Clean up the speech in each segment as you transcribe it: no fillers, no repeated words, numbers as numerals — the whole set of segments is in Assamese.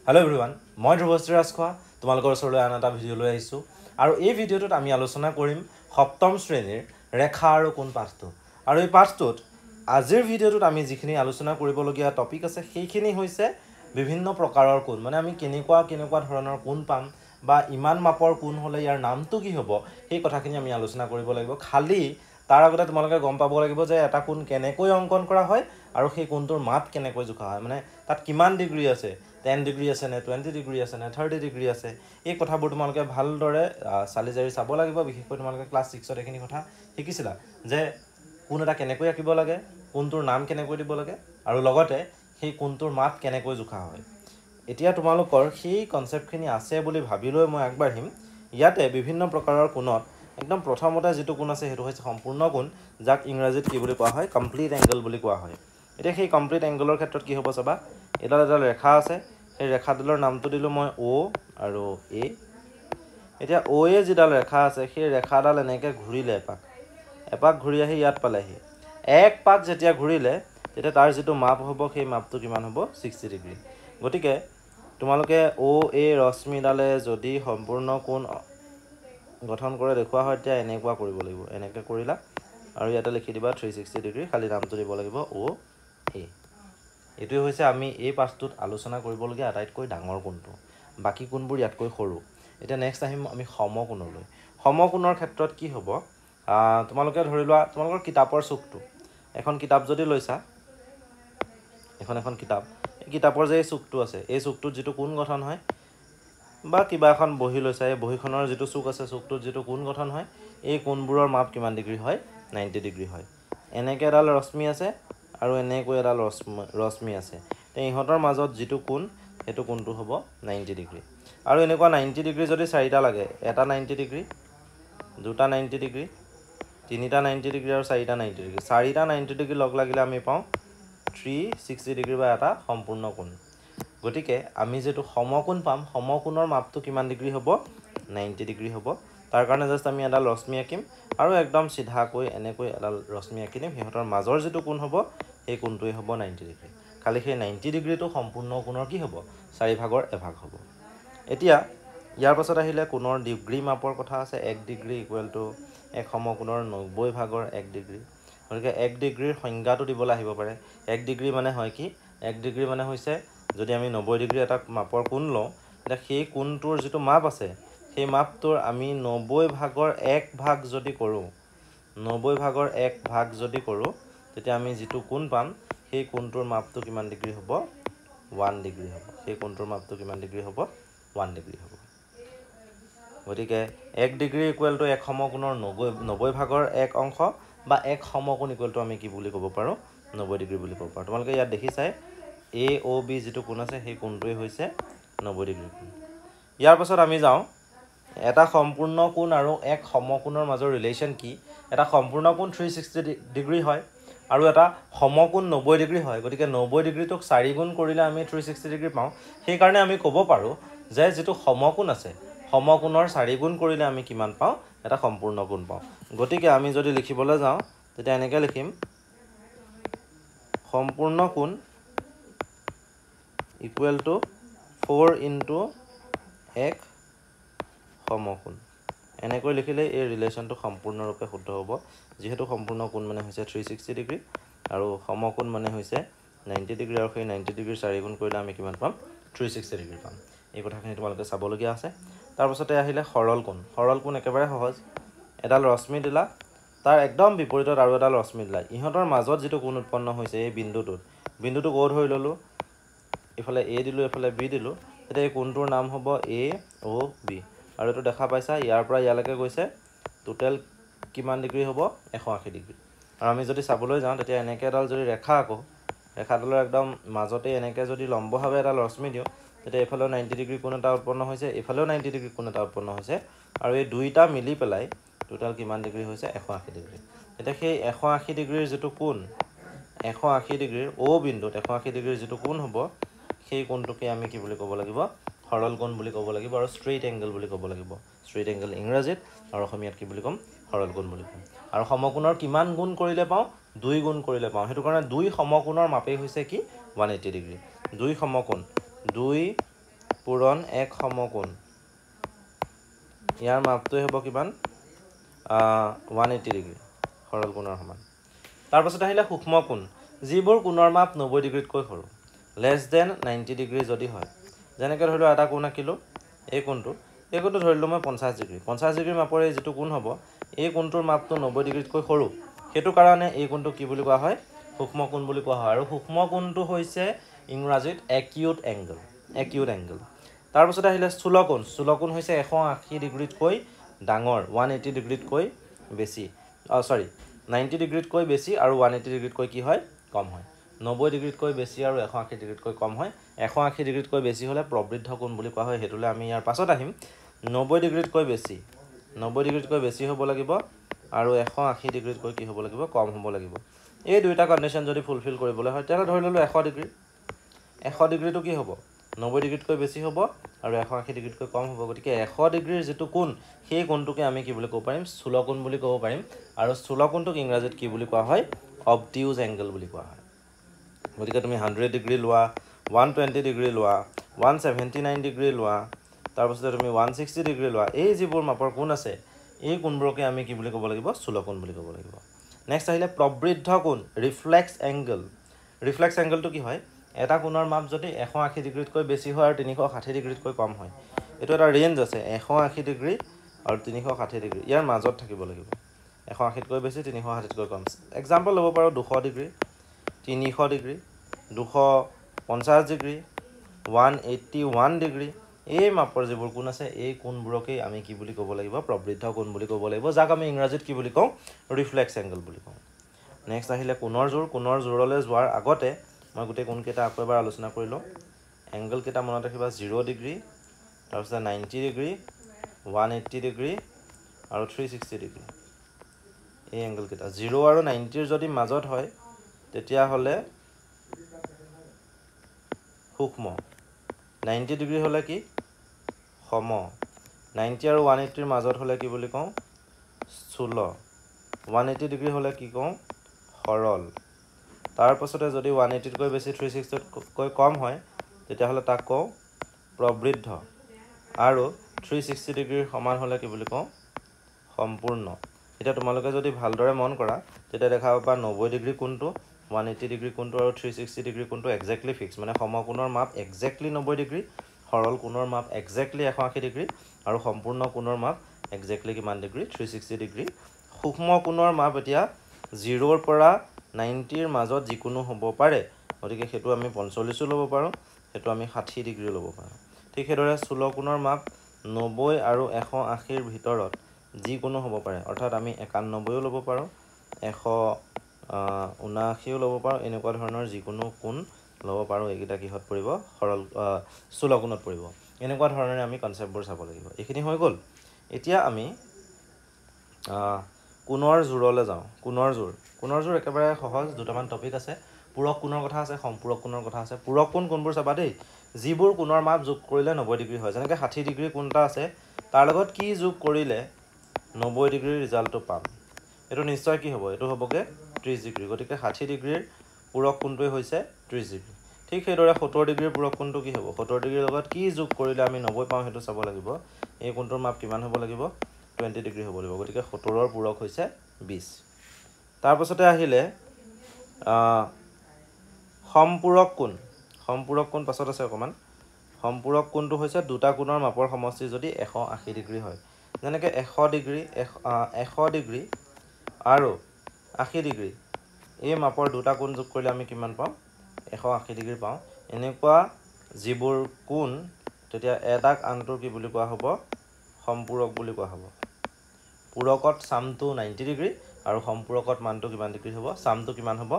Hello everyone, মই ধ্ৰুৱশ্ৰী ৰাজখোৱা তোমালোকৰ ওচৰলৈ আন এটা ভিডিঅ' লৈ আহিছোঁ আৰু এই ভিডিঅ'টোত আমি আলোচনা কৰিম সপ্তম শ্ৰেণীৰ ৰেখা আৰু কোণ পাঠটো আৰু এই পাঠটোত আজিৰ ভিডিঅ'টোত আমি যিখিনি আলোচনা কৰিবলগীয়া টপিক আছে সেইখিনি হৈছে বিভিন্ন প্ৰকাৰৰ কোণ মানে আমি কেনেকুৱা ধৰণৰ কোণ পাম বা ইমান মাপৰ কোণ হ'লে ইয়াৰ নামটো কি হ'ব সেই কথাখিনি আমি আলোচনা কৰিব লাগিব খালি তাৰ আগতে তোমালোকে গম পাব লাগিব যে এটা কোণ কেনেকৈ অংকন কৰা হয় আৰু সেই কোণটোৰ মাপ কেনেকৈ জোখা হয় মানে তাত কিমান ডিগ্ৰী আছে 10 ডিগ্ৰী আছে নে 20 ডিগ্ৰী আছে নে 30 ডিগ্ৰী আছে এই কথাবোৰ তোমালোকে ভালদৰে চালি জাৰি চাব লাগিব বিশেষকৈ তোমালোকে ক্লাছ 6ত এইখিনি কথা শিকিছিলা যে কোণ এটা কেনেকৈ আঁকিব লাগে কোণটোৰ নাম কেনেকৈ দিব লাগে আৰু লগতে সেই কোণটোৰ মাপ কেনেকৈ জোখা হয় এতিয়া তোমালোকৰ সেই কনসেপ্টখিনি আছে বুলি ভাবিলৈ মই আগবাঢ়িম ইয়াতে বিভিন্ন প্ৰকাৰৰ কোণত একদম প্ৰথমতে যেটো কোণ আছে হেতু হৈছে সম্পূৰ্ণ কোণ যাক ইংৰাজীত কি বুলি কোৱা হয় কমপ্লিট এংগল বুলি কোৱা হয় এতিয়া সেই কমপ্লিট এংগলৰ ক্ষেত্ৰত কি হ'ব চাবা এডাল ৰেখা আছে সেই ৰেখাডালৰ নামটো দিলো মই O আৰু A এতিয়া O A যিডাল ৰেখা আছে সেই ৰেখাডাল এনেকৈ ঘূৰিলে এপাক ঘূৰি আহি ইয়াত পালেহি এক পাক যেতিয়া ঘূৰিলে তেতিয়া তাৰ যেটো মাপ হ'ব সেই মাপটো কিমান হ'ব 60 ডিগ্ৰী গতিকে তোমালোকে O A ৰশ্মিডালে যদি সম্পূৰ্ণ কোণ গঠন কৰে দেখুৱা হয় তেতিয়া এনেকুৱা কৰিব লাগিব এনেকৈ কৰিলা আৰু ইয়াতে লিখি দিবা 360 ডিগ্ৰী খালি নামটো দিব লাগিব O A এটোই হৈছে আমি এই পাঠটোত আলোচনা কৰিবলগীয়া আটাইতকৈ ডাঙৰ কোণটো বাকি কোণবোৰ ইয়াতকৈ সৰু এটা নেক্সট আহিম আমি সমকোণলৈ সমকোণৰ ক্ষেত্ৰত কি হ'ব তোমালোকে ধৰি লোৱা তোমালোকৰ কিতাপৰ চুকটো এখন কিতাপ যদি লৈছা এখন কিতাপ এই কিতাপৰ যে চুকটো আছে এই চুকটোত যেটো কোণ গঠন হয় বা কিবা এখন বহি লৈছা এই বহিখনৰ যেটো চুক আছে চুকটোত যেটো কোণ গঠন হয় এই কোণবোৰৰ মাপ কিমান ডিগ্ৰী হয় 90 ডিগ্ৰী হয় এনেকৈ এডাল ৰশ্মি আছে আৰু এনেকৈ এডাল ৰশ্মি আছে তে ইহঁতৰ মাজত যেটো কোণ হেতু কোণটো হ'ব 90 ডিগ্ৰী আৰু এনেকুৱা 90 ডিগ্ৰী যদি চাৰিটা লাগে এটা 90 ডিগ্ৰী দুটা 90 ডিগ্ৰী তিনিটা 90 ডিগ্ৰী আৰু চাৰিটা 90 ডিগ্ৰী চাৰিটা 90 ডিগ্ৰী লগ লাগিলে আমি পাওঁ 360 ডিগ্ৰী বা এটা সম্পূৰ্ণ কোণ গতিকে আমি যেটো সমকোণ পাম সমকোণৰ মাপটো কিমান ডিগ্ৰী হ'ব 90 ডিগ্ৰী হ'ব তাৰ কাৰণে জাস্ট আমি এডাল ৰশ্মি আঁকিম আৰু একদম সিধাকৈ এনেকৈ এডাল ৰশ্মি আঁকিম হিহঁতৰ মাজৰ যেটো কোণ হ'ব এই কোণটোই হ'ব 90 ডিগ্ৰী খালি সেই 90 ডিগ্ৰীটো সম্পূৰ্ণ কোণৰ কি হ'ব চাৰি ভাগৰ এভাগ হ'ব এতিয়া ইয়াৰ পাছত আহিলে কোণৰ ডিগ্ৰী মাপৰ কথা আছে 1 ডিগ্ৰী ইকুৱেল টু এক সমকোণৰ 90 ভাগৰ 1 ডিগ্ৰী গতিকে 1 ডিগ্ৰীৰ সংজ্ঞাটো দিবলৈ আহিব পাৰে 1 ডিগ্ৰী মানে হয় কি 1 ডিগ্ৰী মানে হৈছে যদি আমি 90 ডিগ্ৰী এটা মাপৰ কোণ লওঁ তেতিয়া সেই কোণটোৰ যেটো মাপ আছে সেই মাপটোৰ আমি 90 ভাগৰ 1 ভাগ যদি কৰোঁ 90 ভাগৰ 1 ভাগ যদি কৰোঁ তেতিয়া আমি যেটো কোণ পাম সেই কোণটোৰ মাপটো কিমান ডিগ্ৰী হ'ব 1 ডিগ্ৰী হ'ব সেই কোণটোৰ মাপটো কিমান ডিগ্ৰী হ'ব 1 ডিগ্ৰী হ'ব গতিকে 1 ডিগ্ৰী ইকুৱেল টু এক সমকোণৰ 90 ভাগৰ 1 অংশ বা এক সমকোণ ইকুৱেল টু আমি কি বুলি ক'ব পাৰো 90 ডিগ্ৰী বুলি ক'ব পাৰো তোমালোকে ইয়াত দেখিছাই AOB যেটো কোণ আছে সেই কোণটোই হৈছে 90 ডিগ্ৰী কোণ ইয়াৰ পাছত আমি যাওঁ এটা সম্পূৰ্ণ কোণ আৰু এক সমকোণৰ মাজৰ ৰিলেচন কি এটা সম্পূৰ্ণ কোণ 360 ডিগ্ৰী হয় আৰু এটা সমকোণ 90 ডিগ্ৰী হয় গতিকে 90 ডিগ্ৰীটোক 4 গুণ কৰিলে আমি 360 ডিগ্ৰী পাওঁ সেই কাৰণে আমি ক'ব পাৰো যে যেটো সমকোণ আছে সমকোণৰ 4 গুণ কৰিলে আমি কিমান পাওঁ এটা সম্পূৰ্ণ কোণ পাওঁ গতিকে আমি যদি লিখিবলৈ যাওঁ তেতিয়া এনেকৈ লিখিম সম্পূৰ্ণ কোণ ইকুৱেল টু 4 ইনটু এক সমকোণ এনেকৈ লিখিলে এই ৰিলেচনটো সম্পূৰ্ণৰূপে শুদ্ধ হ'ব যেহেতু সম্পূৰ্ণ কোণ মানে হৈছে 360 ডিগ্ৰী আৰু সমকোণ মানে হৈছে 90 ডিগ্ৰী আৰু সেই 90 ডিগ্ৰী 4 গুণ কৰিলে আমি কিমান পাম 360 ডিগ্ৰী পাম এই কথাখিনি তোমালোকে চাবলগীয়া আছে তাৰ পাছতে আহিলে সৰল কোণ একেবাৰে সহজ এডাল ৰশ্মি দিলা তাৰ একদম বিপৰীতত আৰু এডাল ৰশ্মি দিলা ইহঁতৰ মাজত যেটো কোণ উৎপন্ন হৈছে এই বিন্দুটো কোড হৈ ললো ইফালে A দিলো ইফালে B দিলো তেতিয়া এই কোণটোৰ নাম হ'ব AOB আৰু এটো দেখা পাইছা ইয়াৰ পৰা ইয়ালৈকে গৈছে টোটাল কিমান ডিগ্ৰী হ'ব 180 ডিগ্ৰী আৰু আমি যদি চাবলৈ যাওঁ তেতিয়া এনেকৈ এডাল যদি ৰেখা আকো ৰেখাডালৰ একদম মাজতে এনেকৈ যদি লম্বভাৱে এডাল ৰশ্মি দিও তেতিয়া এফালেও 90 ডিগ্ৰী কোণ এটা উৎপন্ন হৈছে এফালেও 90 ডিগ্ৰী কোণ এটা উৎপন্ন হৈছে আৰু এই দুইটা মিলি পেলাই টোটাল কিমান ডিগ্ৰী হৈছে 180 ডিগ্ৰী এতিয়া সেই 180 ডিগ্ৰীৰ যেটো কোণ 180 ডিগ্ৰীৰ O বিন্দুত 180 ডিগ্ৰীৰ যেটো কোণ হ'ব সেই কোণটোকে আমি কি বুলি ক'ব লাগিব সৰল কোণ বুলি ক'ব লাগিব আৰু স্ট্ৰেইট এংগল বুলি ক'ব লাগিব স্ট্ৰেইট এংগল ইংৰাজীত আৰু অসমীয়াত কি বুলি ক'ম সৰল কোণ বুলি ক'ম আৰু সমকোণৰ কিমান গুণ কৰিলে পাওঁ 2 গুণ কৰিলে পাওঁ হেতু কাৰণে 2 সমকোণৰ মাপেই হৈছে কি 180 ডিগ্ৰী 2 সমকোণ 2 পূৰণ এক সমকোণ ইয়াৰ মাপটোৱে হ'ব কিমান 180 ডিগ্ৰী সৰল কোণৰ সমান তাৰপাছত আহিলে সূক্ষ্ম কোণ যিবোৰ কোণৰ মাপ 90 ডিগ্ৰীতকৈ সৰু লেছ দেন 90 ডিগ্ৰী যদি হয় যেনেকৈ ধৰি লওঁ এটা কোণ আঁকিলোঁ এই কোণটো ধৰি লওঁ মই 50 ডিগ্ৰী 50 ডিগ্ৰী মাপৰ এই যিটো কোণ হ'ব এই কোণটোৰ মাপটো 90 ডিগ্ৰীতকৈ সৰু সেইটো কাৰণে এই কোণটো কি বুলি কোৱা হয় সূক্ষ্ম কোণ বুলি কোৱা হয় আৰু সূক্ষ্ম কোণটো হৈছে ইংৰাজীত একিউট এংগল তাৰপিছত আহিলে স্থূল কোণ হৈছে 180 ডিগ্ৰীতকৈ ডাঙৰ 180 ডিগ্ৰীতকৈ বেছি 90 ডিগ্ৰীতকৈ বেছি আৰু 180 ডিগ্ৰীতকৈ কি হয় কম হয় 90 ডিগ্ৰীতকৈ বেছি আৰু 180 ডিগ্ৰীতকৈ কম হয় 180 ডিগ্ৰীতকৈ বেছি হ'লে প্ৰবৃদ্ধ কোণ বুলি কোৱা হয় হেতুলে আমি ইয়াৰ পাছত আহিম 90 ডিগ্ৰীতকৈ বেছি হ'ব লাগিব আৰু 180 ডিগ্ৰীতকৈ কি হ'ব লাগিব কম হ'ব লাগিব এই দুইটা কন্ডিশন যদি ফুলফিল কৰিবলৈ হয় তেনে ধৰি ললো 100 ডিগ্ৰীটো কি হ'ব 90 ডিগ্ৰীতকৈ বেছি হ'ব আৰু 180 ডিগ্ৰীতকৈ কম হ'ব গতিকে 100 ডিগ্ৰীৰ যেটো কোণ সেই কোণটোকে আমি কি বুলি ক'ব পাৰিম স্থূল কোণ বুলি ক'ব পাৰিম আৰু স্থূল কোণটোক ইংৰাজীত কি বুলি কোৱা হয় অবটিউজ এংগল বুলি কোৱা হয় গতিকে তুমি 100 ডিগ্ৰী লোৱা 120 ডিগ্ৰী লোৱা 179 ডিগ্ৰী লোৱা তাৰপিছত তুমি 160 ডিগ্ৰী লোৱা এই যিবোৰ মাপৰ কোণ আছে এই কোণবোৰকে আমি কি বুলি ক'ব লাগিব স্থূল কোণ বুলি ক'ব লাগিব নেক্সট আহিলে প্ৰবৃদ্ধ কোণ ৰিফ্লেক্স এংগলটো কি হয় এটা কোণৰ মাপ যদি 180 ডিগ্ৰীতকৈ বেছি হয় আৰু 360 ডিগ্ৰীতকৈ কম হয় এটো এটা ৰেঞ্জ আছে 180 ডিগ্ৰী আৰু 360 ডিগ্ৰী ইয়াৰ মাজত থাকিব লাগিব 180 তকৈ বেছি 360 তকৈ কম এক্সাম্পল ল'ব পাৰো 200 ডিগ্ৰী 300 ডিগ্ৰী 250 ডিগ্ৰী 181 ডিগ্ৰী এই মাপৰ যিবোৰ কোণ আছে এই কোণবোৰকে আমি কি বুলি ক'ব লাগিব প্ৰবৃদ্ধ কোণ বুলি ক'ব লাগিব যাক আমি ইংৰাজীত কি বুলি কওঁ ৰিফ্লেক্স এংগল বুলি কওঁ নেক্সট আহিলে কোণৰ জোৰলৈ যোৱাৰ আগতে মই গোটেই কোণ কেইটা আকৌ এবাৰ আলোচনা কৰি লওঁ এংগল কেইটা মনত ৰাখিবা 0 ডিগ্ৰী তাৰপিছত 90 ডিগ্ৰী 180 ডিগ্ৰী আৰু 360 ডিগ্ৰী এই এংগল কেইটা 0 আৰু 90 ৰ যদি মাজত হয় তেতিয়া হলে সূক্ষ্ম 90 ডিগ্ৰী হলে কি সম 90 আৰু 180 ৰ মাজত হলে কি বুলি কওঁ স্থূল 180 ডিগ্ৰী হলে কি কওঁ সৰল তাৰ পাছতে যদি 180 তকৈ বেছি 360 তকৈ কম হয় তেতিয়া হলে তাক কওঁ প্ৰবৃদ্ধ আৰু 360 ডিগ্ৰীৰ সমান হলে কি বুলি কওঁ সম্পূৰ্ণ এটা তোমালোকে যদি ভালদৰে মন কৰা তেতিয়া দেখা পাবা 90 ডিগ্ৰী কোণটো 180 ডিগ্ৰী কোণটো আৰু 360 ডিগ্ৰী কোণটো এক্স্যাক্টলি ফিক্স মানে সমকোণৰ মাপ এক্স্যাক্টলি 90 ডিগ্ৰী সৰল কোণৰ মাপ এক্স্যাক্টলি 180 ডিগ্ৰী আৰু সম্পূৰ্ণ কোণৰ মাপ এক্স্যাক্টলি কিমান ডিগ্ৰী 360 ডিগ্ৰী সূক্ষ্ম কোণৰ মাপ এতিয়া 0 ৰ পৰা 90 ৰ মাজত যিকোনো হ'ব পাৰে গতিকে হেতু আমি 45 ল'ব পাৰো হেতু আমি 60 ডিগ্ৰী ল'ব পাৰো ঠিক হেদৰে স্থূল কোণৰ মাপ 90 আৰু 180 ৰ ভিতৰত যিকোনো হ'ব পাৰে অৰ্থাৎ আমি 91 ল'ব পাৰো 179 ল'ব পাৰো এনেকুৱা ধৰণৰ যিকোনো কোণ ল'ব পাৰো এইকেইটা কিহত পৰিব সৰল স্থূল কোণত পৰিব এনেকুৱা ধৰণে আমি কনসেপ্টবোৰ চাব লাগিব এইখিনি হৈ গ'ল এতিয়া আমি কোণৰ জোৰলৈ যাওঁ কোণৰ জোৰ একেবাৰে সহজ দুটামান টপিক আছে পূৰক কোণৰ কথা আছে সম্পূৰক কোণৰ কথা আছে পূৰক কোণ কোনবোৰ চাবা দেই যিবোৰ কোণৰ মাপ যোগ কৰিলে 90 ডিগ্ৰী হয় যেনেকৈ 60 ডিগ্ৰী কোণটা আছে তাৰ লগত কি যোগ কৰিলে 90 ডিগ্ৰীৰ ৰিজাল্টটো পাম এটো নিশ্চয় কি হ'ব এটো হ'বগে 30 ডিগ্ৰী গতিকে 60 ডিগ্ৰীৰ পূৰক কোণটোই হৈছে 30 ডিগ্ৰী ঠিক সেইদৰে 70 ডিগ্ৰীৰ পূৰক কোণটো কি হ'ব 70 ডিগ্ৰীৰ লগত কি যোগ কৰিলে আমি 90 পাওঁ হেতু চাব লাগিব এই কোণটোৰ মাপ কিমান হ'ব লাগিব 20 ডিগ্ৰী হ'ব লাগিব গতিকে 70 ৰ পূৰক হৈছে 20 তাৰ পাছতে আহিলে সম্পূৰক কোণ পাছত আছে অকমান সম্পূৰক কোণটো হৈছে দুটা কোণৰ মাপৰ সমষ্টি যদি 180 ডিগ্ৰী হয় যেনেকৈ 100 ডিগ্ৰী আৰু 80 ডিগ্ৰী এই মাপৰ দুটা কোণ যোগ কৰিলে আমি কিমান পাওঁ 180 ডিগ্ৰী পাওঁ এনেকুৱা যিবোৰ কোণ তেতিয়া এটাক আনটোৰ কি বুলি কোৱা হ'ব সম্পূৰক বুলি কোৱা হ'ব পূৰকত সামটো 90 ডিগ্ৰী আৰু সম্পূৰকত মানটো কিমান ডিগ্ৰী হ'ব সামটো কিমান হ'ব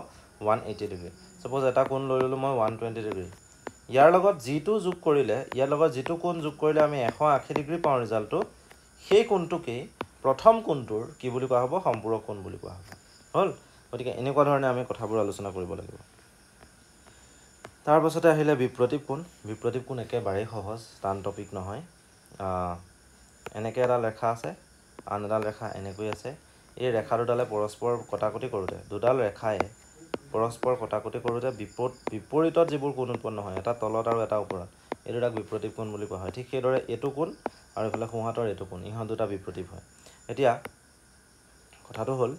180 ডিগ্ৰী সপোজ এটা কোণ লৈ ললো মই 120 ডিগ্ৰী ইয়াৰ লগত যিটো কোণ যোগ কৰিলে আমি 180 ডিগ্ৰী পাওঁ ৰিজাল্টটো সেই কোণটোকে প্ৰথম কোণটোৰ কি বুলি কোৱা হ'ব সম্পূৰক কোণ বুলি কোৱা হ'ব হল গতিকে এনেকুৱা ধৰণে আমি কথাবোৰ আলোচনা কৰিব লাগিব তাৰ পাছতে আহিলে বিপ্ৰতীপ কোণ একেবাৰে সহজ টান টপিক নহয় এনেকৈ এটা ৰেখা আছে আন এটা ৰেখা এনেকৈ আছে এই ৰেখা দুডালে পৰস্পৰ কটাকটি কৰোতে দুডাল ৰেখায়ে পৰস্পৰ কটাকটি কৰোতে বিপৰীতত যিবোৰ কোণ উৎপন্ন হয় এটা তলত আৰু এটা ওপৰত এই দুটাক বিপ্ৰতীপ কোণ বুলি কোৱা হয় ঠিক সেইদৰে এইটো কোণ আৰু এইফালে সোঁহাতৰ এইটো কোণ ইহঁত দুটা বিপ্ৰতীপ হয় এতিয়া কথাটো হ'ল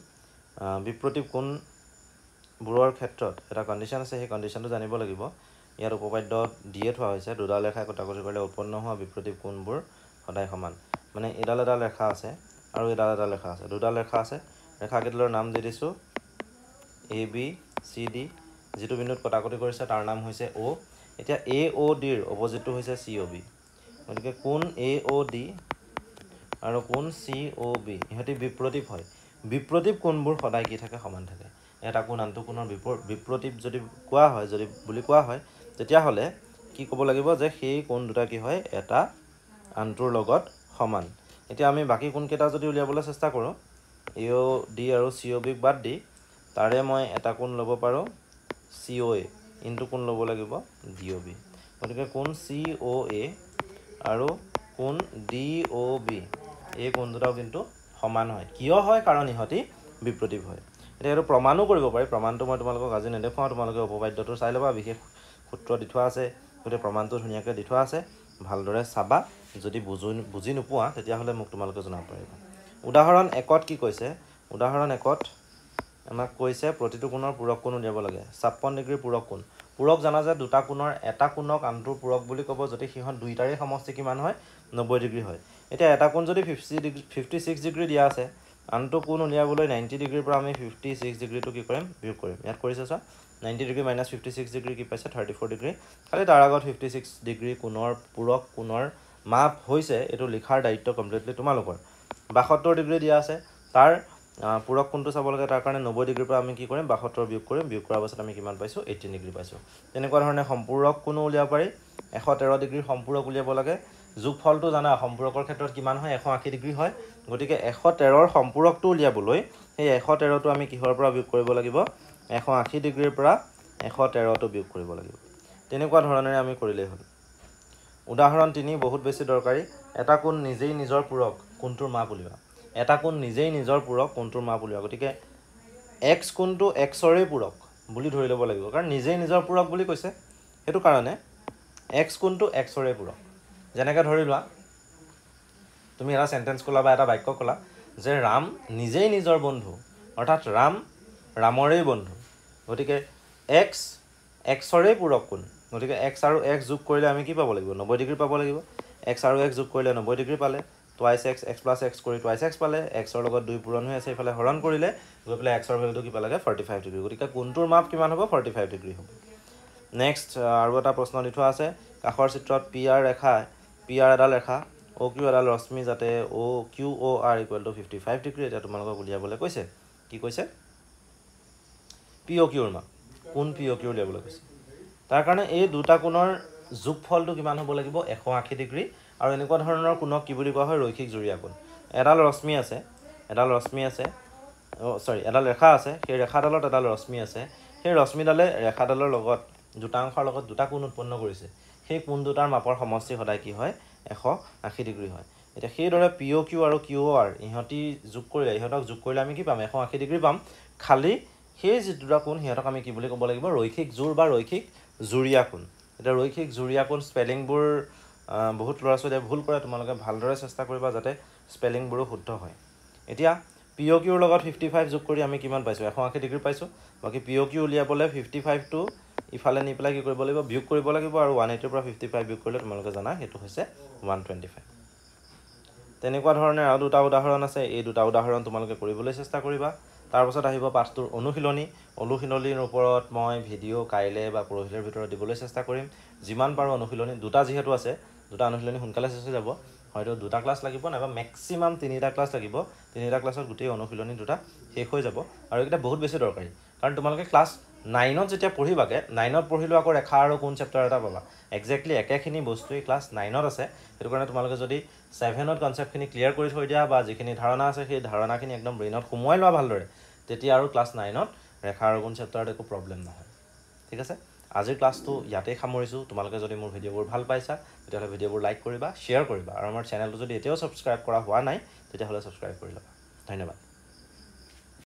বিপ্ৰতীপ কোণবোৰৰ ক্ষেত্ৰত এটা কণ্ডিশ্যন আছে সেই কণ্ডিশ্যনটো জানিব লাগিব ইয়াত উপপাদ্য দিয়ে থোৱা হৈছে দুডাল ৰেখাই কটাকটি কৰিলে উৎপন্ন হোৱা বিপ্ৰতীপ কোণবোৰ সদায় সমান মানে এডাল ৰেখা আছে আৰু এডাল ৰেখা আছে দুডাল ৰেখা আছে ৰেখাকেইডালৰ নাম দি দিছোঁ এ বি চি ডি যিটো বিন্দুত কটাকটি কৰিছে তাৰ নাম হৈছে অ' এতিয়া এ অ' ডিৰ অপজিটটো হৈছে চি অ' বি গতিকে কোণ এ অ' ডি আৰু কোণ চি অ' বি ইহঁতি বিপ্ৰতীপ হয় বিপ্ৰতীপ কোণবোৰ সদায় কি থাকে সমান থাকে এটা কোণ আনটো কোণৰ বিপ্ৰতীপ যদি কোৱা হয় যদি বুলি কোৱা হয় তেতিয়াহ'লে কি ক'ব লাগিব যে সেই কোণ দুটা কি হয় এটা আনটোৰ লগত সমান এতিয়া আমি বাকী কোণকেইটা যদি উলিয়াবলৈ চেষ্টা কৰোঁ এ অ' ডি আৰু চি অ' বিক বাদ দি তাৰে মই এটা কোণ ল'ব পাৰোঁ চি অ' এ ইনটো কোণ ল'ব লাগিব ডি অ' বি গতিকে কোণ চি অ' এ আৰু কোণ ডি অ' বি এই কোণ দুটাও কিন্তু সমান হয় কিয় হয় কাৰণ ইহঁতি বিপ্ৰতীপ হয় এতিয়া এইটো প্ৰমাণো কৰিব পাৰি প্ৰমাণটো মই তোমালোকক আজি নেদেখুৱাওঁ তোমালোকে উপপাদ্যটো চাই ল'বা বিশেষ সূত্ৰ দি থোৱা আছে গতিকে প্ৰমাণটো ধুনীয়াকৈ দি থোৱা আছে ভালদৰে চাবা যদি বুজি নোপোৱা তেতিয়াহ'লে মোক তোমালোকে জনাব পাৰিবা উদাহৰণ 1ত কি কৈছে উদাহৰণ 1ত আমাক কৈছে প্ৰতিটো কোণৰ পূৰক কোণ উলিয়াব লাগে 56 ডিগ্ৰীৰ পূৰক কোণ পূৰক জানা যে দুটা কোণৰ এটা কোণক আনটোৰ পূৰক বুলি ক'ব যদি সিহঁত দুইটাৰে সমষ্টি কিমান হয় 90 ডিগ্ৰী হয় এতিয়া এটা কোণ যদি 56 ডিগ্ৰী দিয়া আছে আনটো কোণ উলিয়াবলৈ 90 ডিগ্ৰীৰ পৰা আমি 56 ডিগ্ৰীটো কি কৰিম বিয়োগ কৰিম ইয়াত কৰিছে চোৱা 90 ডিগ্ৰী মাইনাছ 56 ডিগ্ৰী কি পাইছে 34 ডিগ্ৰী খালি তাৰ আগত 56 ডিগ্ৰী কোণৰ পূৰক কোণৰ মাপ হৈছে এইটো লিখাৰ দায়িত্ব কমপ্লিটলি তোমালোকৰ 72 ডিগ্ৰী দিয়া আছে তাৰ পূৰক কোণটো চাব লাগে তাৰ কাৰণে 90 ডিগ্ৰীৰ পৰা আমি কি কৰিম 72 বিয়োগ কৰিম বিয়োগ কৰাৰ পাছত আমি কিমান পাইছোঁ 18 ডিগ্ৰী পাইছোঁ তেনেকুৱা ধৰণে সম্পূৰক কোণো উলিয়াব পাৰি 113 ডিগ্ৰীৰ সম্পূৰক উলিয়াব লাগে যোগফলটো জানা সম্পূৰকৰ ক্ষেত্ৰত কিমান হয় 180 ডিগ্ৰী হয় গতিকে 113ৰ সম্পূৰকটো উলিয়াবলৈ সেই 113টো আমি কিহৰ পৰা বিয়োগ কৰিব লাগিব 180 ডিগ্ৰীৰ পৰা 113টো বিয়োগ কৰিব লাগিব তেনেকুৱা ধৰণেৰে আমি কৰিলেই হ'ল উদাহৰণ 3 বহুত বেছি দৰকাৰী এটা কোণ নিজেই নিজৰ পূৰক কোণটোৰ মাপ উলিওৱা এটা কোণ নিজেই নিজৰ পূৰক কোণটোৰ মাপ উলিওৱা গতিকে x কোণটো xৰে পূৰক বুলি ধৰি ল'ব লাগিব কাৰণ নিজেই নিজৰ পূৰক বুলি কৈছে সেইটো কাৰণে x কোণটো xৰে পূৰক যেনেকৈ ধৰি লোৱা তুমি এটা সেন্টেন্স ক'লা বা এটা বাক্য ক'লা যে ৰাম নিজেই নিজৰ বন্ধু অৰ্থাৎ ৰাম ৰামৰেই বন্ধু গতিকে x xৰে পূৰক কোণ গতিকে x আৰু x যোগ কৰিলে আমি কি পাব লাগিব 90 ডিগ্ৰী পাব লাগিব x আৰু x যোগ কৰিলে 90 ডিগ্ৰী পালে twice x x plus x কৰি টুৱাইছ x পালে x ৰ লগত 2 পূৰণ হৈ আছে এইফালে হৰণ কৰিলে গৈ পেলাই x ৰ ভেলুটো কি পালেগে 45 ডিগ্ৰী গতিকে কোণটোৰ মাপ কিমান হ'ব 45 ডিগ্ৰী হ'ব নেক্সট আৰু এটা প্ৰশ্ন দি থোৱা আছে কাষৰ চিত্ৰত পি আৰ এডাল ৰেখা অ' কিউ এডাল ৰশ্মি যাতে অ' কিউ অ' আৰ ইকুৱেল টু 55 ডিগ্ৰী এতিয়া তোমালোকক উলিয়াবলৈ কৈছে কি কৈছে পি অ' কিউৰ মাপ কোন পি অ' কিউ উলিয়াবলৈ কৈছে তাৰ কাৰণে এই দুটা কোণৰ যোগফলটো কিমান হ'ব লাগিব 180 ডিগ্ৰী আৰু এনেকুৱা ধৰণৰ কোণক কি বুলি কোৱা হয় ৰৈখিক জুৰীয়া কোণ এডাল ৰেখা আছে সেই ৰেখাডালত এডাল ৰশ্মি আছে সেই ৰশ্মিডালে ৰেখাডালৰ লগত দুটাংশৰ লগত দুটা কোণ উৎপন্ন কৰিছে সেই কোণ দুটাৰ মাপৰ সমষ্টি সদায় কি হয় 180 ডিগ্ৰী হয় এতিয়া সেইদৰে পি অ' কিউ আৰু কিউ অ' আৰ ইহঁতক যোগ কৰিলে আমি কি পাম 180 ডিগ্ৰী পাম খালি সেই যি দুটা কোণ সিহঁতক আমি কি বুলি ক'ব লাগিব ৰৈখিক জোৰ বা ৰৈখিক জুৰীয়া কোণ এতিয়া ৰৈখিক জুৰীয়া কোণ স্পেলিংবোৰ বহুত ল'ৰা ছোৱালীয়ে ভুল কৰে তোমালোকে ভালদৰে চেষ্টা কৰিবা যাতে স্পেলিংবোৰো শুদ্ধ হয় এতিয়া পি অ' কিউৰ লগত 55 যোগ কৰি আমি কিমান পাইছোঁ 180 ডিগ্ৰী পাইছোঁ বাকী পি অ' কিউ উলিয়াবলৈ 55টো ইফালে নি পেলাই কি কৰিব লাগিব বিয়োগ কৰিব লাগিব আৰু 180ৰ পৰা 55 বিয়োগ কৰিলে তোমালোকে জানা সেইটো হৈছে 125 তেনেকুৱা ধৰণে আৰু দুটা উদাহৰণ আছে এই দুটা উদাহৰণ তোমালোকে কৰিবলৈ চেষ্টা কৰিবা তাৰপাছত আহিব পাঠটোৰ অনুশীলনীৰ ওপৰত মই ভিডিঅ' কাইলৈ বা পৰহিলৈৰ ভিতৰত দিবলৈ চেষ্টা কৰিম যিমান পাৰোঁ অনুশীলনী দুটা যিহেতু আছে দুটা অনুশীলনী সোনকালে শেষ হৈ যাব হয়তো দুটা ক্লাছ লাগিব নাইবা মেক্সিমাম 3টা ক্লাছ লাগিব 3টা ক্লাছত গোটেই অনুশীলনী দুটা শেষ হৈ যাব আৰু এইকেইটা বহুত বেছি দৰকাৰী কাৰণ তোমালোকে ক্লাছ 9ত যেতিয়া পঢ়িবাগে 9ত পঢ়িলেও আকৌ ৰেখা আৰু কোণ চেপ্টাৰ এটা পাবা একজেক্টলি একেখিনি বস্তুৱেই ক্লাছ 9ত আছে সেইটো কাৰণে তোমালোকে যদি 7ত কনচেপ্টখিনি ক্লিয়াৰ কৰি থৈ দিয়া বা যিখিনি ধাৰণা আছে সেই ধাৰণাখিনি একদম ব্ৰেইনত সোমোৱাই লোৱা ভালদৰে তেতিয়া আৰু ক্লাছ 9ত ৰেখা আৰু কোণ চেপ্টাৰত একো প্ৰব্লেম নহয় ঠিক আছে আজিৰ ক্লাছটো ইয়াতেই সামৰিছোঁ তোমালোকে যদি মোৰ ভিডিঅ'বোৰ ভাল পাইছা তেতিয়াহ'লে ভিডিঅ'বোৰ লাইক কৰিবা শ্বেয়াৰ কৰিবা আৰু আমাৰ চেনেলটো যদি এতিয়াও ছাবস্ক্ৰাইব কৰা হোৱা নাই তেতিয়াহ'লে ছাবস্ক্ৰাইব কৰি ল'বা ধন্যবাদ